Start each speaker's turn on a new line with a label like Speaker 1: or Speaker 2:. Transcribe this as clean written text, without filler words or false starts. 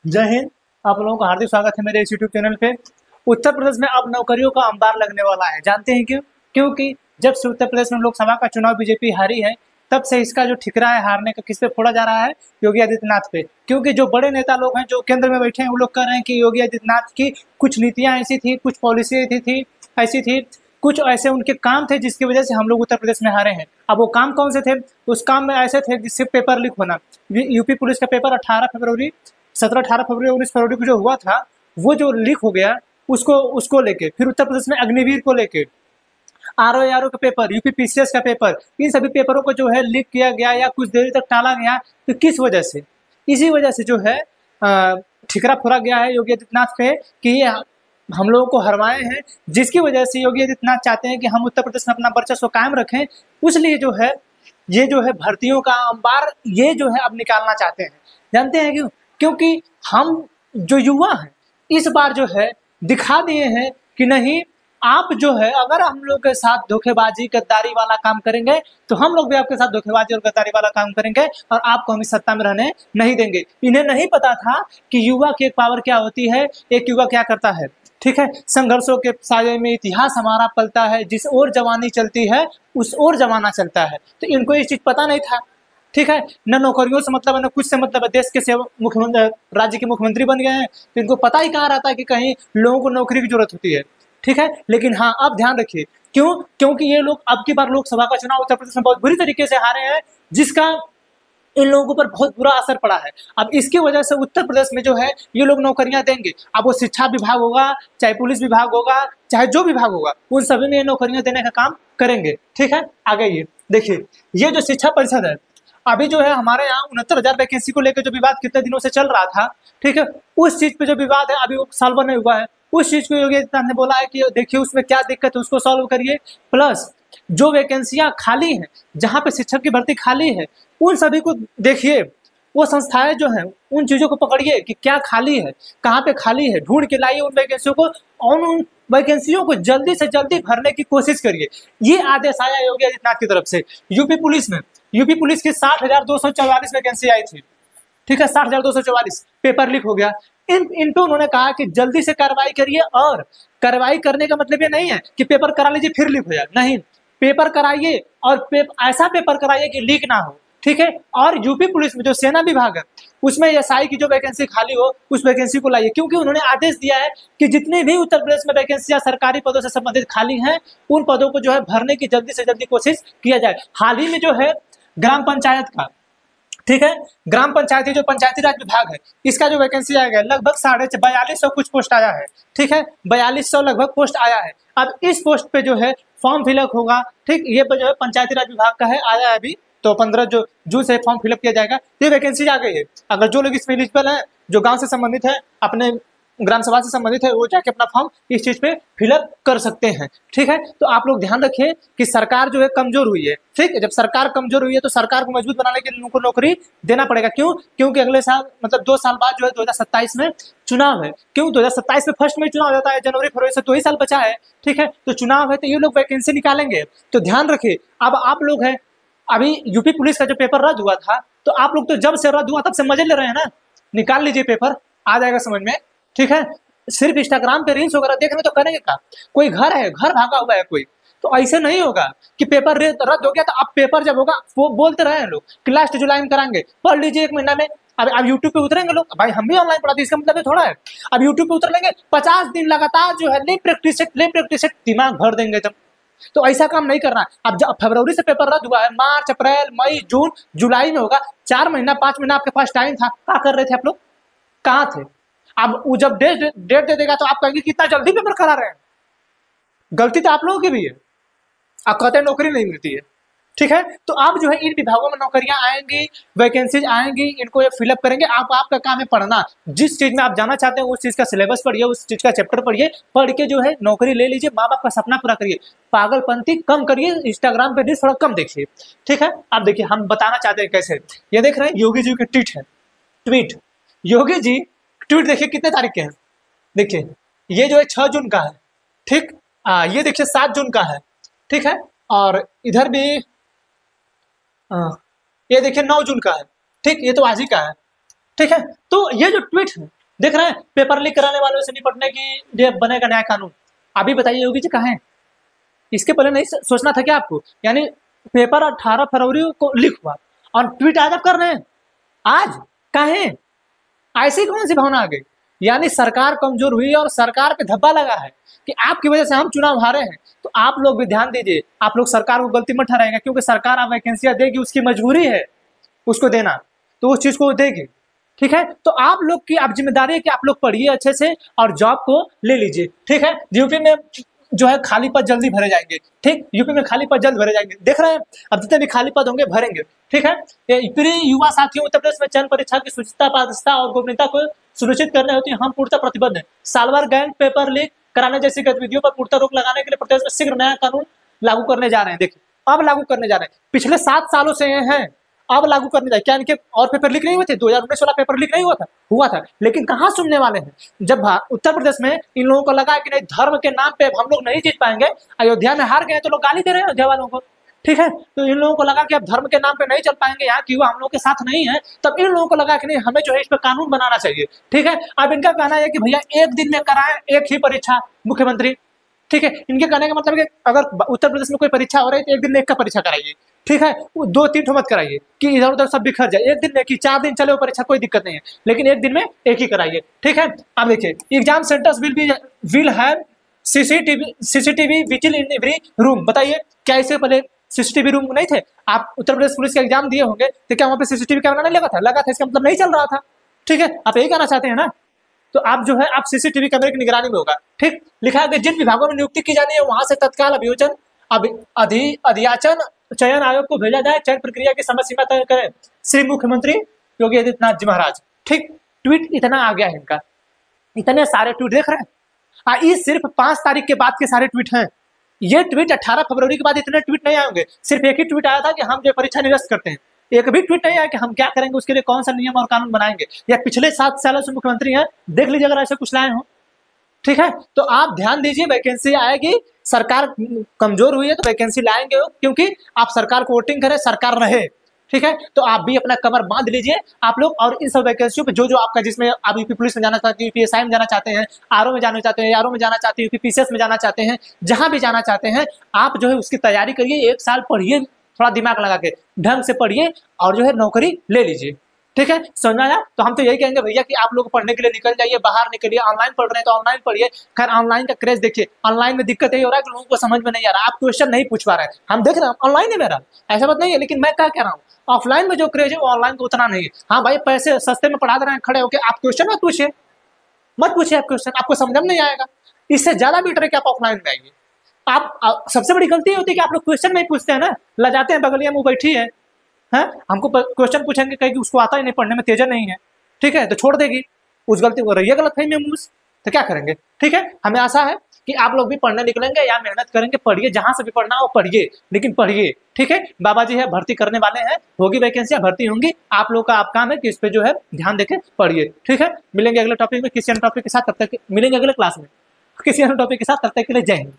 Speaker 1: जय हिंद। आप लोगों का हार्दिक स्वागत है मेरे इस यूट्यूब चैनल पे। उत्तर प्रदेश में अब नौकरियों का अंबार लगने वाला है। जानते हैं क्यों? क्योंकि जब से उत्तर प्रदेश में लोकसभा का चुनाव बीजेपी हारी है, तब से इसका जो ठिकरा है हारने का किस पे फोड़ा जा रहा है? योगी आदित्यनाथ पे। क्योंकि जो बड़े नेता लोग हैं जो केंद्र में बैठे हैं, वो लोग कह रहे हैं कि योगी आदित्यनाथ की कुछ नीतियां ऐसी थी, कुछ पॉलिसी ऐसी थी, कुछ ऐसे उनके काम थे जिसकी वजह से हम लोग उत्तर प्रदेश में हारे हैं। अब वो काम कौन से थे? उस काम में ऐसे थे जिससे पेपर लीक होना। यूपी पुलिस का पेपर 17, 18 फरवरी 19 फरवरी को जो हुआ था, वो जो लीक हो गया, उसको उसको लेके फिर उत्तर प्रदेश में अग्निवीर को लेके आरओ का पेपर, यूपी पीसीएस का पेपर, इन सभी पेपरों को जो है लीक किया गया या कुछ देर तक टाला गया। तो किस वजह से? इसी वजह से जो है ठिकरा फोड़ा गया है योगी आदित्यनाथ पे कि ये हम लोगों को हरवाए हैं, जिसकी वजह से योगी आदित्यनाथ चाहते हैं कि हम उत्तर प्रदेश में अपना वर्चस्व कायम रखें। इसलिए जो है ये जो है भर्तियों का अंबार ये जो है अब निकालना चाहते हैं। जानते हैं क्यों? क्योंकि हम जो युवा हैं इस बार जो है दिखा दिए हैं कि नहीं, आप जो है अगर हम लोग के साथ धोखेबाजी गद्दारी वाला काम करेंगे तो हम लोग भी आपके साथ धोखेबाजी और गद्दारी वाला काम करेंगे और आपको हम इस सत्ता में रहने नहीं देंगे। इन्हें नहीं पता था कि युवा की एक पावर क्या होती है, एक युवा क्या करता है। ठीक है, संघर्षों के साये में इतिहास हमारा पलता है, जिस ओर जवानी चलती है उस ओर जमाना चलता है। तो इनको ये चीज पता नहीं था। ठीक है, न नौकरियों से मतलब है, न कुछ से मतलब है। देश के सेवा मुख्यमंत्री, राज्य के मुख्यमंत्री बन गए हैं, तो इनको पता ही कहाँ रहता है कि कहीं लोगों को नौकरी की जरूरत होती है। ठीक है, लेकिन हाँ, अब ध्यान रखिए, क्यों? क्योंकि ये लोग अब की बार लोकसभा का चुनाव उत्तर प्रदेश में बहुत बुरी तरीके से हारे हैं, जिसका इन लोगों पर बहुत बुरा असर पड़ा है। अब इसकी वजह से उत्तर प्रदेश में जो है ये लोग नौकरियां देंगे। अब वो शिक्षा विभाग होगा, चाहे पुलिस विभाग होगा, चाहे जो विभाग होगा, उन सभी में ये नौकरियां देने का काम करेंगे। ठीक है, आगे ये देखिए, ये जो शिक्षा परिषद है, अभी जो है हमारे यहाँ 69,000 वैकेंसी को लेकर जो विवाद कितने दिनों से चल रहा था, ठीक है, उस चीज पे जो विवाद है अभी वो सॉल्व नहीं हुआ है। उस चीज को योगी आदित्यनाथ ने बोला है कि देखिए उसमें क्या दिक्कत है, उसको सॉल्व करिए। प्लस जो वैकेंसियां खाली हैं, जहां पे शिक्षक की भर्ती खाली है, उन सभी को देखिए। वो संस्थाएं जो हैं उन चीजों को पकड़िए कि क्या खाली है, कहाँ पे खाली है, ढूंढ के लाइए उन वैकेंसियों को और उन वैकेंसियों को जल्दी से जल्दी भरने की कोशिश करिए। ये आदेश आया योगी आदित्यनाथ की तरफ से। यूपी पुलिस की 60,244 वैकेंसी आई थी। ठीक है, 60,244 पेपर लीक हो गया। इन पे उन्होंने कहा कि जल्दी से कार्रवाई करिए, और कार्रवाई करने का मतलब ये नहीं है कि पेपर करा लीजिए फिर लीक हो जाए, नहीं, पेपर कराइए और ऐसा पेपर कराइए कि लीक ना हो। ठीक है, और यूपी पुलिस में जो सेना विभाग है उसमें एसआई की जो वैकेंसी खाली हो उस वैकेंसी को लाइए, क्योंकि उन्होंने आदेश दिया है कि जितने भी उत्तर प्रदेश में वैकेंसियां सरकारी पदों से संबंधित खाली हैं, उन पदों को जो है भरने की जल्दी से जल्दी कोशिश किया जाए। हाल ही में जो है ग्राम पंचायत का, ठीक है, ग्राम पंचायती जो पंचायती राज विभाग है, इसका जो वैकेंसी आया है लगभग 4250 कुछ पोस्ट आया है। ठीक है, 4200 लगभग पोस्ट आया है। अब इस पोस्ट पे जो है फॉर्म फिलअप होगा। ठीक, ये जो है पंचायती राज विभाग का है, आया है अभी, तो 15 जो जून से फॉर्म फिलअप किया जाएगा। ये वैकेंसी आ गई है। अगर जो लोग इसमें एलिजिबल है, जो गांव से संबंधित है, अपने ग्राम सभा से संबंधित है, वो जाके अपना फॉर्म इस चीज पे फिलअप कर सकते हैं। ठीक है, तो आप लोग ध्यान रखिए कि सरकार जो है कमजोर हुई है। ठीक है, जब सरकार कमजोर हुई है तो सरकार को मजबूत बनाने के लिए उनको नौकरी देना पड़ेगा। क्यों? क्योंकि अगले साल मतलब 2 साल बाद जो है 2027 में चुनाव है। क्यों? 2027 में फर्स्ट में चुनाव हो जाता है, जनवरी फरवरी से 2 ही साल बचा है। ठीक है, तो चुनाव है तो ये लोग वैकेंसी निकालेंगे। तो ध्यान रखिए, अब आप लोग हैं, अभी यूपी पुलिस का जो पेपर रद्द हुआ था, तो आप लोग तो जब से रद्द हुआ तब से मजे ले रहे हैं ना। निकाल लीजिए पेपर, आ जाएगा समझ में। ठीक है, सिर्फ इंस्टाग्राम पे रील्स वगैरह देख रहे तो करेंगे क्या? कोई घर है, घर भागा हुआ है कोई, तो ऐसे नहीं होगा कि पेपर रद्द हो गया तो अब पेपर जब होगा वो बोलते रहे लोग कि लास्ट जुलाई में कराएंगे, पढ़ लीजिए 1 महीना में। अब यूट्यूब पे उतरेंगे लोग, भाई हम भी ऑनलाइन पढ़ाते, इसका मतलब थोड़ा है अब यूट्यूब पे उतर लेंगे, 50 दिन लगातार जो है ले प्रैक्टिस दिमाग भर देंगे तब। तो ऐसा काम नहीं करना। अब जब फरवरी से पेपर रद्द हुआ है, मार्च अप्रैल मई जून जुलाई में होगा, 4 महीना 5 महीना आपके पास टाइम था, क्या कर रहे थे आप लोग? कहाँ थे? अब वो जब डेट दे देगा तो आप कहेंगे कितना जल्दी पेपर करा रहे हैं। गलती तो आप लोगों की भी है, आप कहते हैं नौकरी नहीं मिलती है। ठीक है, तो आप जो है इन विभागों में नौकरियां आएंगी, वैकेंसीज आएंगी, इनको ये फिलअप करेंगे। आपका काम है पढ़ना, जिस चीज में आप जाना चाहते हैं उस चीज का सिलेबस पढ़िए, उस चीज का चैप्टर पढ़िए, पढ़ के जो है नौकरी ले लीजिए, माँ बाप का सपना पूरा करिए, पागलपंती कम करिए, इंस्टाग्राम पे रील्स थोड़ा कम देखिए। ठीक है, अब देखिए हम बताना चाहते हैं कैसे। ये देख रहे हैं योगी जी की ट्वीट, योगी जी ट्वीट देखिए कितने तारीख के हैं। देखिए ये जो है 6 जून का है। ठीक, ये देखिए 7 जून का है। ठीक है, और इधर भी ये देखिए 9 जून का है। ठीक, ये तो आज ही का है। ठीक है, तो ये जो ट्वीट है देख रहे हैं, पेपर लीक कराने वालों से निपटने की ये बनेगा नया कानून। अभी बताइए योगी जी कहाँ है? इसके पहले नहीं सोचना था क्या आपको? यानी पेपर 18 फरवरी को लीक हुआ और ट्वीट आज आप कर रहे हैं, आज कहे ऐसी कौन सी भावना आ गई? यानी सरकार कमजोर हुई और सरकार पे धब्बा लगा है कि आपकी वजह से हम चुनाव हारे हैं। तो आप लोग भी ध्यान दीजिए, आप लोग सरकार को गलती मत ठहराएंगे, क्योंकि सरकार आप वैकेंसियां देगी, उसकी मजबूरी है उसको देना, तो उस चीज को देगी। ठीक है, तो आप लोग की आप जिम्मेदारी है कि आप लोग पढ़िए अच्छे से और जॉब को ले लीजिए। ठीक है, यूपी में जो है खाली पद जल्दी भरे जाएंगे। ठीक, यूपी में खाली पद जल्द भरे जाएंगे, देख रहे हैं, अब जितने भी खाली पद होंगे भरेंगे। ठीक है, प्रिय युवा साथियों, उत्तर प्रदेश में चयन परीक्षा की शुचिता, पारदर्शिता और गोपनीयता को सुनिश्चित करने होती है, हम पूर्णतः प्रतिबद्ध हैं। सालवार गैंग पेपर लीक कराने जैसी गतिविधियों पर पूर्णतः रोक लगाने के लिए प्रदेश में शीघ्र नया कानून लागू करने जा रहे हैं। देखिए, अब लागू करने जा रहे हैं, पिछले 7 सालों से हैं, अब लागू करने जाए। क्या इनके और पेपर लीक नहीं हुए थे? 2019 वाला पेपर लीक नहीं हुआ था, लेकिन कहाँ सुनने वाले हैं? जब उत्तर प्रदेश में इन लोगों को लगा कि नहीं, धर्म के नाम पे हम लोग नहीं जीत पाएंगे, अयोध्या में हार गए तो लोग गाली दे रहे हैं अयोध्या वालों को। ठीक है, तो इन लोगों को लगा कि अब धर्म के नाम पे नहीं चल पाएंगे, यहाँ की युवा हम लोग के साथ नहीं है, तब इन लोगों को लगा कि नहीं, हमें जो है इस पर कानून बनाना चाहिए। ठीक है, अब इनका कहना है कि भैया एक दिन में कराएं एक ही परीक्षा मुख्यमंत्री। ठीक है, इनके कहने का मतलब है कि अगर उत्तर प्रदेश में कोई परीक्षा हो रही है तो एक दिन में एक का परीक्षा कराइए। ठीक है, 2-3 ठो मत कराइए कि इधर उधर सब बिखर जाए। एक दिन में कि 4 दिन चले वो परीक्षा, कोई दिक्कत नहीं है, लेकिन एक दिन में एक ही कराइए। ठीक है, अब देखिए, exam centres will have CCTV vigil in every room. बताइए, क्या इससे पहले सीसीटीवी रूम नहीं थे? आप उत्तर प्रदेश पुलिस का एग्जाम दिए होंगे, तो क्या वहाँ पे सीसीटीवी कैमरा नहीं लगा था? लगा था, इसका मतलब नहीं चल रहा था। ठीक है, आप यही कहना चाहते हैं ना? तो आप जो है आप सीसीटीवी कैमरे की निगरानी में होगा। ठीक, लिखा है कि जिन विभागों में नियुक्ति की जानी है वहां से तत्काल अभियोजन अधियाचन चयन आयोग को भेजा जाए, चयन प्रक्रिया की समय सीमा तय करें श्री मुख्यमंत्री योगी आदित्यनाथ जी महाराज। ठीक, ट्वीट इतना आ गया है इनका, इतने सारे ट्वीट देख रहे हैं। ये सिर्फ 5 तारीख के बाद के सारे ट्वीट हैं। ये ट्वीट 18 फरवरी के बाद इतने ट्वीट नहीं आएंगे। सिर्फ एक ही ट्वीट आया था कि हम जो परीक्षा निरस्त करते हैं, एक भी ट्वीट नहीं आया कि हम क्या करेंगे, उसके लिए कौन सा नियम और कानून बनाएंगे। या पिछले 7 सालों से मुख्यमंत्री हैं, देख लीजिए अगर ऐसे कुछ लाए हो। ठीक है, तो आप ध्यान दीजिए, वैकेंसी आएगी, सरकार कमजोर हुई है तो वैकेंसी लाएंगे, क्योंकि आप सरकार को वोटिंग करें, सरकार रहे। ठीक है, तो आप भी अपना कमर बांध लीजिए आप लोग, और इन सब वैकेंसियों पे जो आपका, जिसमें आप यूपी पुलिस में जाना चाहते हैं, यूपीएसआई में जाना चाहते हैं, आरओ में जाना चाहते हैं, आरओ में जाना चाहते हैं, यूपी पीसीएस में जाना चाहते हैं, जहां भी जाना चाहते हैं, आप जो है उसकी तैयारी करिए। 1 साल पढ़िए, थोड़ा दिमाग लगा के ढंग से पढ़िए और जो है नौकरी ले लीजिए। ठीक है, समझ आया? तो हम तो यही कहेंगे भैया कि आप लोग पढ़ने के लिए निकल जाइए, बाहर निकलिए। ऑनलाइन पढ़ रहे हैं तो ऑनलाइन पढ़िए। खैर, ऑनलाइन का क्रेज देखिए, ऑनलाइन में दिक्कत यही हो रहा है कि लोगों को समझ में नहीं आ रहा, आप क्वेश्चन नहीं पूछ पा रहे हैं। हम देख रहे हैं ऑनलाइन है मेरा, ऐसा बात नहीं है, लेकिन मैं क्या कह रहा हूँ, ऑफलाइन में जो क्रेज है वो ऑनलाइन को उतना नहीं है। हाँ भाई, पैसे सस्ते में पढ़ा दे रहे हैं खड़े होकर, आप क्वेश्चन मत पूछिए, आप क्वेश्चन, आपको समझ में नहीं आएगा। इससे ज्यादा बेटर है कि आप ऑफलाइन में आइए। आप सबसे बड़ी गलती होती है कि आप लोग क्वेश्चन नहीं पूछते हैं ना, लजाते हैं, बगलिया मुंह बैठी है, हमको क्वेश्चन पूछेंगे, कहेगी उसको आता ही नहीं, पढ़ने में तेजा नहीं है। ठीक है, तो छोड़ देगी, उस गलती को रही गलत फहमी मुझ, तो क्या करेंगे? ठीक है, हमें आशा है कि आप लोग भी पढ़ने निकलेंगे या मेहनत करेंगे। पढ़िए, जहां से भी पढ़ना हो पढ़िए, लेकिन पढ़िए। ठीक है, बाबा जी है, भर्ती करने वाले हैं, होगी वैकेंसियां, भर्ती होंगी। आप लोग का आप काम है कि इस पे जो है ध्यान देके पढ़िए। ठीक है, मिलेंगे अगले टॉपिक में किसी अन्य टॉपिक के साथ, तब तक मिलेंगे अगले क्लास में किसी अन्य टॉपिक के साथ, तब तक के लिए जय हिंद।